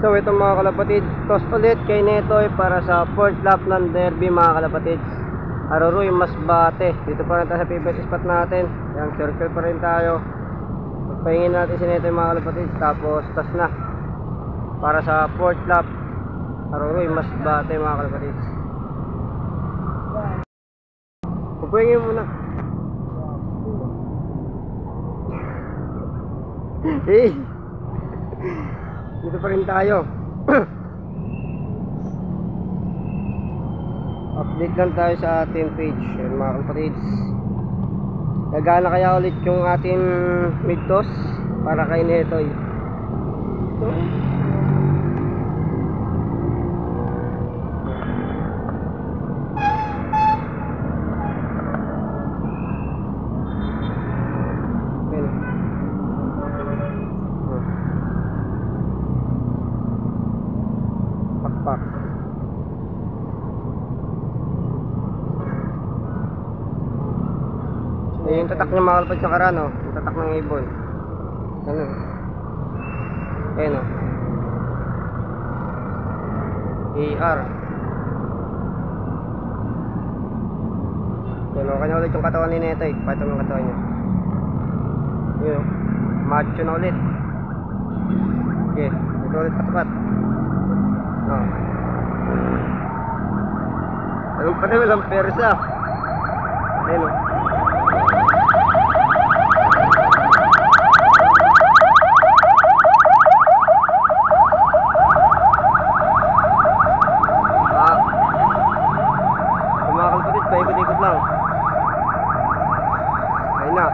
So ito mga kalapatids, toss ulit kay Netoy para sa 4th lap ng derby mga kalapatids. Aroroy Masbate. Dito pa rin tayo sa favorite spot natin. Yan, circle pa rin tayo. Pagpahingin natin si Netoy mga kalapatids, tapos toss na para sa 4th lap. Aroroy Masbate mga kalapatids. Pagpahingin muna. Hey! Dito pa rin tayo. Update lang tayo sa ating page. Yan mga kapatids, gagana kaya ulit yung ating mid-toss para kay Netoy. Pakpak. Yung tatak niya mga kalapad sa karan, yung tatak ng ibon. Ano? Ayan o. AR. Yan o, kanya ulit yung katawan ni Netoy. Pakita mo yung katawan niya. Yun o. Macho na ulit. Okay, ito ulit katapat. Anong pa naman ang persa? Ayan o. Kumakalpatit, paikot-ikot lang. Ayun na.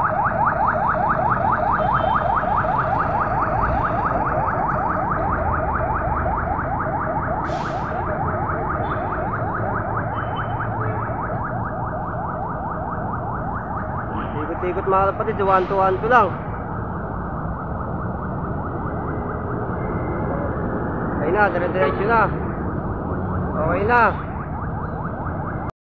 Ikot-ikot mga kalapatid, 1-2 lang. Ayun na, dire-diretso na. Okay na.